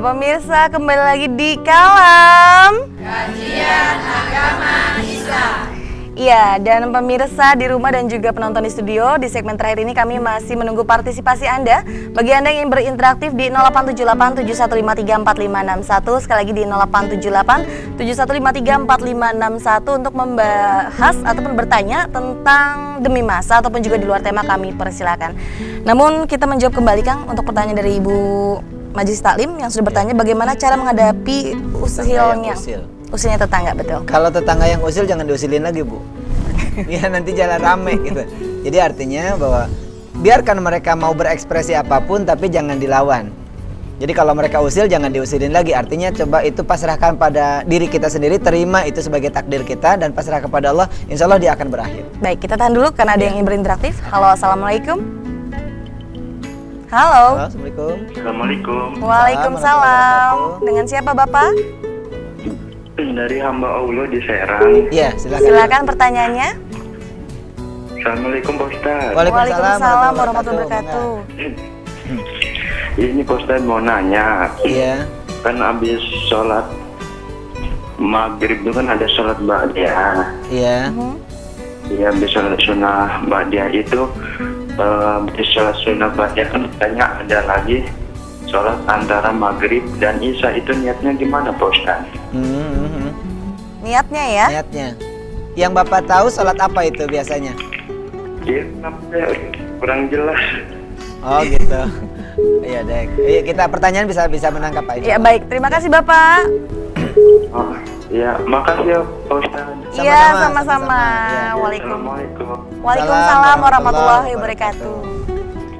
pemirsa, kembali lagi di Kalam Kajian Agama Islam. Iya, dan pemirsa di rumah dan juga penonton di studio, di segmen terakhir ini kami masih menunggu partisipasi Anda. Bagi Anda yang ingin berinteraktif di 087871534561, sekali lagi di 087871534561 untuk membahas ataupun bertanya tentang demi masa ataupun juga di luar tema, kami persilakan. Namun kita menjawab kembali Kang untuk pertanyaan dari Ibu Majelis Taklim yang sudah bertanya bagaimana cara menghadapi usilnya tetangga, betul. Kalau tetangga yang usil jangan diusilin lagi, Bu. Ya nanti jalan rame gitu. Jadi artinya bahwa biarkan mereka mau berekspresi apapun tapi jangan dilawan. Jadi kalau mereka usil jangan diusilin lagi. Artinya coba itu pasrahkan pada diri kita sendiri, terima itu sebagai takdir kita dan pasrah kepada Allah. Insya Allah dia akan berakhir. Baik, kita tahan dulu karena ada yang ingin berinteraktif. Halo, assalamualaikum. Halo. Assalamualaikum. Assalamualaikum. Waalaikumsalam. Dengan siapa Bapak? Dari hamba Allah di Serang. Iya, silakan. Silakan pertanyaannya. Assalamualaikum Pak Ustadz. Waalaikumsalam warahmatullahi wabarakatuh. Ini Pak Ustadz mau nanya. Iya. Kan habis sholat maghrib itu kan ada sholat ba'diyah. Iya. Iya, habis sholat sunnah ba'diyah itu habis sholat sunnah ba'diyah kan katanya ada lagi sholat antara maghrib dan isya, itu niatnya gimana Pak Ustadz? Niatnya ya? Niatnya. Yang Bapak tahu sholat apa itu biasanya? Iya, kenapa kurang jelas? Oh gitu. Iya dek. Iya, kita pertanyaan bisa menangkap Pak. Ya baik, terima kasih Bapak. Oh, iya, makasih ya Pak Ustadz. Iya, sama-sama. Ya. Assalamualaikum. Waalaikumsalam warahmatullahi wabarakatuh.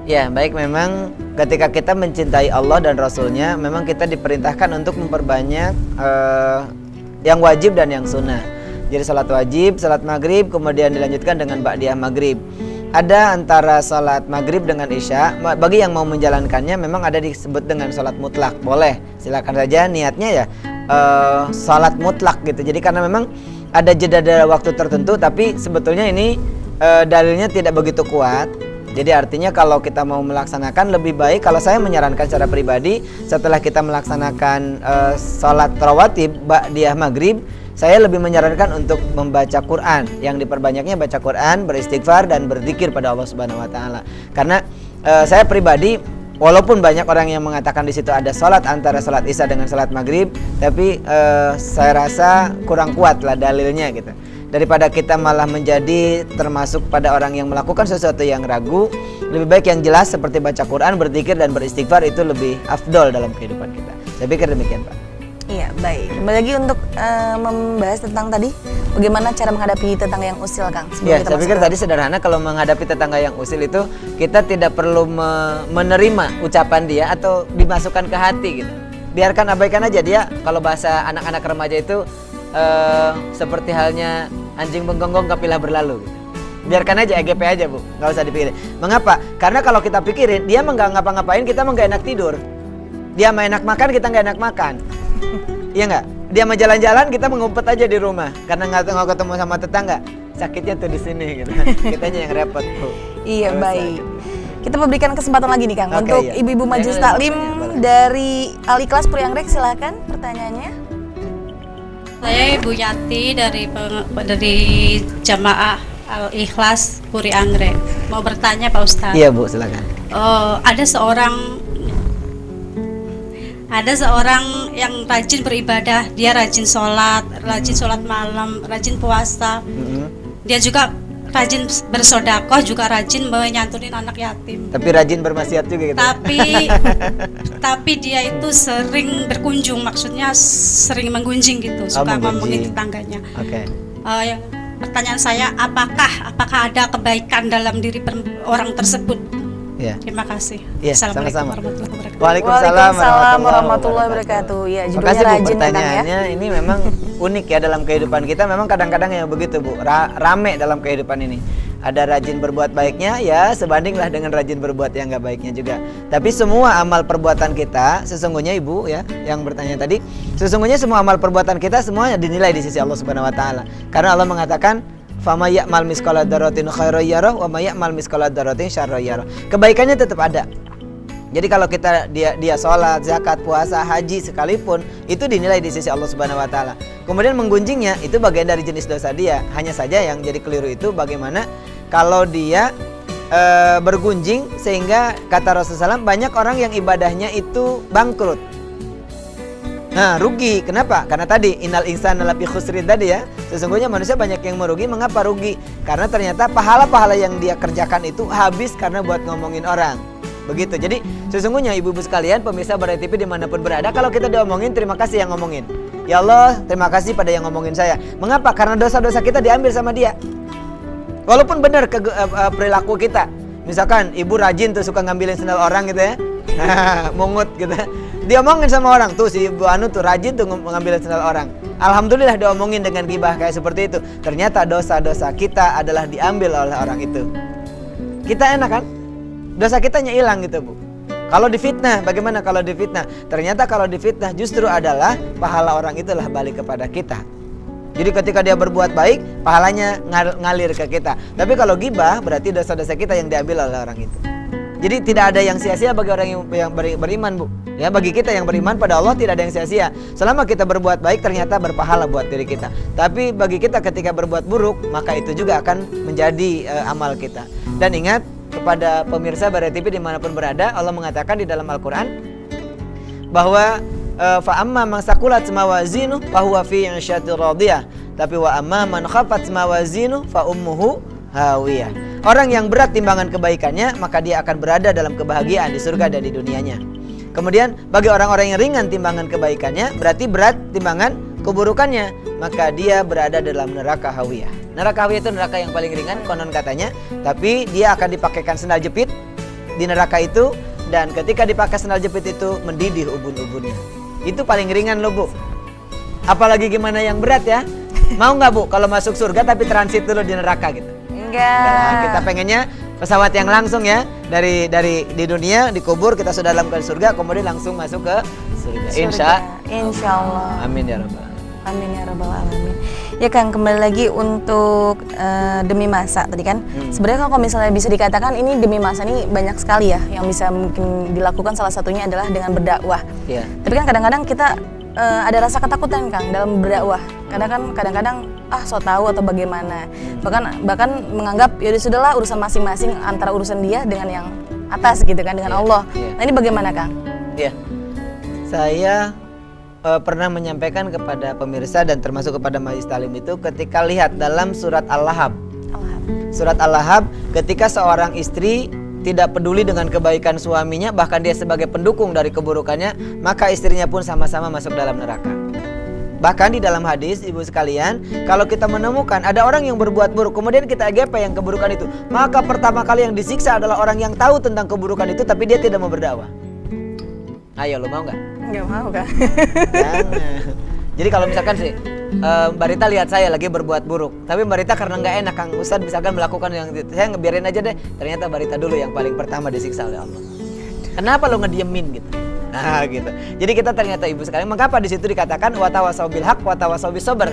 Ya, baik, memang ketika kita mencintai Allah dan Rasulnya, memang kita diperintahkan untuk memperbanyak yang wajib dan yang sunnah. Jadi salat wajib, salat maghrib, kemudian dilanjutkan dengan ba'diyah maghrib. Ada antara salat maghrib dengan isya, bagi yang mau menjalankannya memang ada disebut dengan salat mutlak. Boleh, silakan saja niatnya ya salat mutlak gitu. Jadi karena memang ada jeda waktu tertentu, tapi sebetulnya ini dalilnya tidak begitu kuat. Jadi artinya kalau kita mau melaksanakan, lebih baik kalau saya menyarankan secara pribadi, setelah kita melaksanakan sholat rawatib ba'diyah maghrib, saya lebih menyarankan untuk membaca Quran. Yang diperbanyaknya baca Quran, beristighfar dan berzikir pada Allah Subhanahu Wa Taala. Karena saya pribadi, walaupun banyak orang yang mengatakan di situ ada sholat antara sholat isya dengan sholat maghrib, tapi saya rasa kurang kuat lah dalilnya gitu. Daripada kita malah menjadi termasuk pada orang yang melakukan sesuatu yang ragu, lebih baik yang jelas seperti baca Quran, berzikir dan beristighfar itu lebih afdol dalam kehidupan kita. Saya pikir demikian, Pak. Iya, baik. Kembali lagi untuk membahas tentang tadi bagaimana cara menghadapi tetangga yang usil, Kang. Ya, saya pikir tadi sederhana, kalau menghadapi tetangga yang usil itu kita tidak perlu menerima ucapan dia atau dimasukkan ke hati gitu. Biarkan, abaikan aja dia. Kalau bahasa anak-anak remaja itu seperti halnya anjing menggonggong kapilah berlalu gitu. Biarkan aja, EGP aja Bu, nggak usah dipikirin. Mengapa? Karena kalau kita pikirin, dia nggak ngapa-ngapain, kita nggak enak tidur. Dia mau enak makan, kita nggak enak makan. Iya nggak? Dia mau jalan-jalan, kita mengumpet aja di rumah karena nggak ketemu sama tetangga. Sakitnya tuh di sini gitu. Kitanya yang repot Bu. Iya, baik. Kita memberikan kesempatan lagi nih Kang untuk iya. Ibu-ibu Majelis Taklim dari Al-Ikhlas Puri Anggrek, silakan pertanyaannya. Saya Ibu Yati dari Jamaah Al-Ikhlas Puri Anggrek. Mau bertanya Pak Ustadz. Iya Bu, silakan. Ada seorang yang rajin beribadah, dia rajin sholat malam, rajin puasa. Dia juga rajin bersodakoh, juga rajin menyantunin anak yatim. Tapi rajin bermaksiat juga gitu. Tapi dia itu sering berkunjung, maksudnya sering menggunjing gitu, suka ngomongin tetangganya. Oke. Yang pertanyaan saya, apakah ada kebaikan dalam diri orang tersebut? Ya. Terima kasih. Ya, Assalamualaikum sama-sama. warahmatullahi wabarakatuh. Waalaikumsalam warahmatullahi wabarakatuh. Ya, judulnya makasih Bu, rajin ya, Kang, pertanyaannya ini memang unik ya dalam kehidupan kita. Memang kadang-kadang yang begitu Bu, rame dalam kehidupan ini. Ada rajin berbuat baiknya, ya sebandinglah dengan rajin berbuat yang nggak baiknya juga. Tapi semua amal perbuatan kita, sesungguhnya Ibu ya, yang bertanya tadi, sesungguhnya semua amal perbuatan kita semuanya dinilai di sisi Allah Subhanahu Wa Taala. Karena Allah mengatakan, fama ya'mal misqala dzarratin khairan yarah wa may ya'mal misqala dzarratin syarran yarah. Kebaikannya tetap ada. Jadi kalau dia sholat, zakat, puasa, haji sekalipun itu dinilai di sisi Allah Subhanahu Wa Taala. Kemudian menggunjingnya itu bagian dari jenis dosa dia. Hanya saja yang jadi keliru itu bagaimana kalau dia bergunjing sehingga kata Rasulullah SAW banyak orang yang ibadahnya itu bangkrut. Nah, rugi. Kenapa? Karena tadi innal insana lafi khusrin tadi ya. Sesungguhnya manusia banyak yang merugi. Mengapa rugi? Karena ternyata pahala-pahala yang dia kerjakan itu habis karena buat ngomongin orang. Begitu. Jadi sesungguhnya ibu-ibu sekalian, pemirsa Barai TV dimanapun berada, kalau kita diomongin, terima kasih yang ngomongin. Ya Allah, terima kasih pada yang ngomongin saya. Mengapa? Karena dosa-dosa kita diambil sama dia. Walaupun benar perilaku kita, misalkan ibu rajin tuh suka ngambilin sendal orang gitu ya, mungut gitu, diomongin sama orang tuh si ibu anu tuh rajin tuh ngambilin sendal orang. Alhamdulillah diomongin dengan gibah kayak seperti itu. Ternyata dosa-dosa kita adalah diambil oleh orang itu. Kita enak kan? Dosa kitanya hilang gitu bu. Kalau difitnah, bagaimana kalau difitnah? Ternyata kalau difitnah justru adalah pahala orang itulah balik kepada kita. Jadi ketika dia berbuat baik, pahalanya ngalir ke kita. Tapi kalau gibah, berarti dosa-dosa kita yang diambil oleh orang itu. Jadi tidak ada yang sia-sia bagi orang yang beriman bu. Ya, bagi kita yang beriman pada Allah tidak ada yang sia-sia. Selama kita berbuat baik ternyata berpahala buat diri kita. Tapi bagi kita ketika berbuat buruk, maka itu juga akan menjadi amal kita. Dan ingat, kepada pemirsa Barai TV dimanapun berada, Allah mengatakan di dalam Al-Quran bahwa fa amma man saqulat mawazinu fa huwa fi 'ishatir radiyah, tapi wa amma man khafat mawazinu fa ummuhu hawiyah. Orang yang berat timbangan kebaikannya, maka dia akan berada dalam kebahagiaan di surga dan di dunianya. Kemudian bagi orang-orang yang ringan timbangan kebaikannya, berarti berat timbangan keburukannya, maka dia berada dalam neraka hawiyah. Neraka hawiyah itu neraka yang paling ringan konon katanya, tapi dia akan dipakaikan sendal jepit di neraka itu, dan ketika dipakai sendal jepit itu mendidih ubun-ubunnya. Itu paling ringan loh bu. Apalagi gimana yang berat ya? Mau nggak bu kalau masuk surga tapi transit dulu di neraka gitu? Enggak. Nah, kita pengennya pesawat yang langsung ya, dari di dunia dikubur kita sudah dalam surga, kemudian langsung masuk ke surga. Insya Allah. Amin ya rabbal alamin. Amin ya rabbal alamin. Ya Kang, kembali lagi untuk demi masa tadi kan. Sebenarnya kalau misalnya bisa dikatakan ini demi masa ini banyak sekali ya yang bisa mungkin dilakukan, salah satunya adalah dengan berdakwah. Iya. Tapi kan kadang-kadang kita ada rasa ketakutan Kang dalam berdakwah. Kadang-kadang so tahu atau bagaimana. Bahkan menganggap ya sudahlah urusan masing-masing antara urusan dia dengan yang atas gitu kan, dengan Allah. Nah ini bagaimana Kang? Iya. Saya pernah menyampaikan kepada pemirsa dan termasuk kepada Majelis Talim itu ketika lihat dalam surat Al-Lahab. Surat Al-Lahab, ketika seorang istri tidak peduli dengan kebaikan suaminya, bahkan dia sebagai pendukung dari keburukannya, maka istrinya pun sama-sama masuk dalam neraka. Bahkan di dalam hadis, ibu sekalian, kalau kita menemukan ada orang yang berbuat buruk, kemudian kita GP yang keburukan itu, maka pertama kali yang disiksa adalah orang yang tahu tentang keburukan itu, tapi dia tidak mau berdakwah. Ayo, lo mau nggak? Nggak mau Kang. Jangan. Jadi kalau misalkan sih Mbak Rita lihat saya lagi berbuat buruk, tapi Mbak Rita karena nggak enak Kang Ustadz misalkan melakukan yang itu, saya ngebiarin aja deh. Ternyata Mbak Rita dulu yang paling pertama disiksa oleh Allah. Kenapa lo ngediemin gitu? Nah gitu. Jadi kita ternyata ibu sekalian, mengapa di situ dikatakan watawasau bil haq watawasau bis sabr?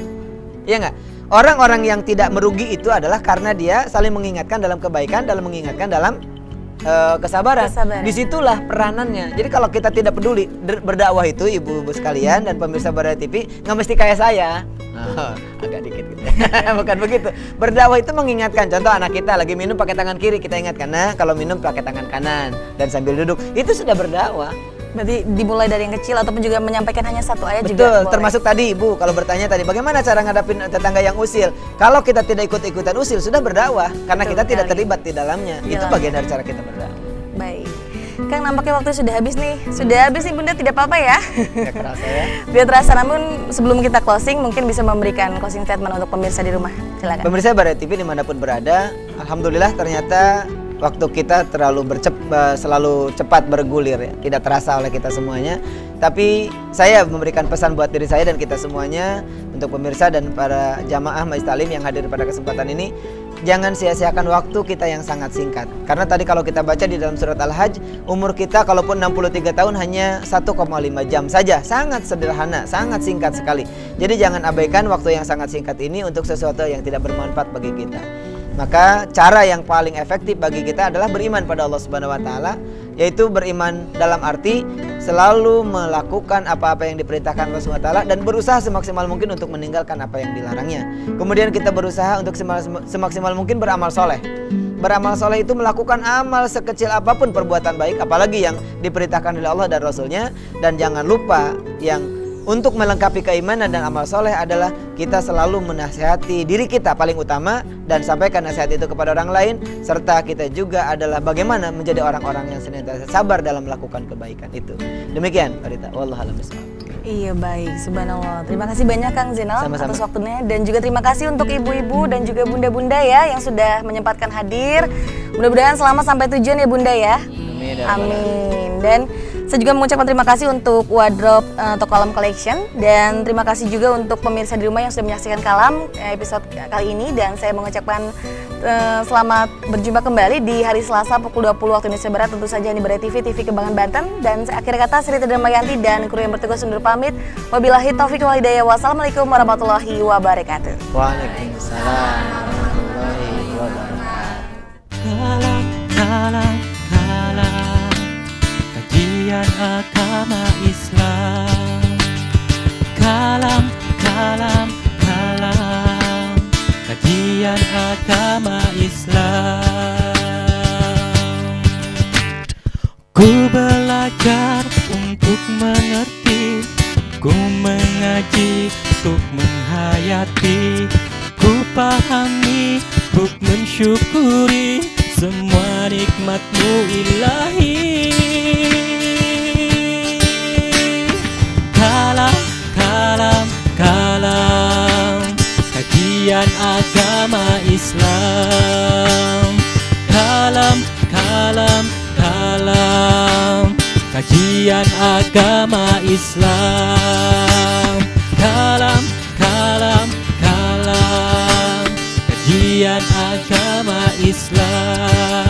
Iya nggak? Orang-orang yang tidak merugi itu adalah karena dia saling mengingatkan dalam kebaikan, dalam mengingatkan dalam kesabaran. Disitulah peranannya. Jadi kalau kita tidak peduli berdakwah itu ibu-ibu sekalian dan pemirsa Barai TV, nggak mesti kayak saya. Agak dikit gitu. Bukan begitu. Berdakwah itu mengingatkan. Contoh anak kita lagi minum pakai tangan kiri, kita ingatkan, nah kalau minum pakai tangan kanan dan sambil duduk, itu sudah berdakwah. Berarti dimulai dari yang kecil ataupun juga menyampaikan hanya satu ayat. Betul, juga boleh. termasuk tadi ibu kalau bertanya tadi bagaimana cara ngadapin tetangga yang usil. Kalau kita tidak ikut-ikutan usil sudah berdakwah karena Betul kita tidak sekali. terlibat di dalamnya. Itu bagian dari cara kita berdakwah. Baik. Kang, nampaknya waktu sudah habis nih. Sudah habis nih Bunda, tidak apa-apa ya. Nggak kerasa ya. Biar terasa, namun sebelum kita closing mungkin bisa memberikan closing statement untuk pemirsa di rumah. Silakan. Pemirsa Barai TV dimanapun berada, alhamdulillah ternyata waktu kita selalu cepat bergulir ya, tidak terasa oleh kita semuanya. Tapi saya memberikan pesan buat diri saya dan kita semuanya, untuk pemirsa dan para jamaah Majelis Talim yang hadir pada kesempatan ini, jangan sia-siakan waktu kita yang sangat singkat. Karena tadi kalau kita baca di dalam surat Al-Hajj, umur kita kalaupun 63 tahun hanya 1,5 jam saja. Sangat sederhana, sangat singkat sekali. Jadi jangan abaikan waktu yang sangat singkat ini untuk sesuatu yang tidak bermanfaat bagi kita. Maka cara yang paling efektif bagi kita adalah beriman pada Allah Subhanahu wa taala, yaitu beriman dalam arti selalu melakukan apa-apa yang diperintahkan Allah SWT dan berusaha semaksimal mungkin untuk meninggalkan apa yang dilarangnya. Kemudian kita berusaha untuk semaksimal mungkin beramal soleh. Beramal soleh itu melakukan amal sekecil apapun perbuatan baik, apalagi yang diperintahkan oleh Allah dan Rasulnya. Dan jangan lupa yang untuk melengkapi keimanan dan amal soleh adalah kita selalu menasihati diri kita paling utama dan sampaikan nasihat itu kepada orang lain, serta kita juga adalah bagaimana menjadi orang-orang yang senantiasa sabar dalam melakukan kebaikan itu. Demikian Pak Rita, wallahu a'lam bishawab. Iya baik, subhanallah. Terima kasih banyak Kang Zainal Sama-sama. atas waktunya, dan juga terima kasih untuk ibu-ibu dan juga bunda-bunda ya yang sudah menyempatkan hadir. Mudah-mudahan selamat sampai tujuan ya Bunda ya. Amin. Amin. Dan saya juga mengucapkan terima kasih untuk Wardrobe Toko Alam Collection, dan terima kasih juga untuk pemirsa di rumah yang sudah menyaksikan Kalam episode kali ini. Dan saya mengucapkan selamat berjumpa kembali di hari Selasa pukul 20 waktu Indonesia Barat, tentu saja di Barai TV Kembangan Banten. Dan saya akhir kata Sri Damayanti dan kru yang bertugas undur pamit. Wabillahi taufiq wal hidayah. Wassalamualaikum warahmatullahi wabarakatuh. Waalaikumsalam warahmatullahi wabarakatuh. Kalam kajian agama Islam. Kalam kajian agama Islam. Ku belajar untuk mengerti, ku mengaji untuk menghayati, ku pahami untuk mensyukuri semua nikmat-Mu ilahi. Kalam kajian agama Islam. Kalam kajian agama Islam. Kalam kajian agama Islam.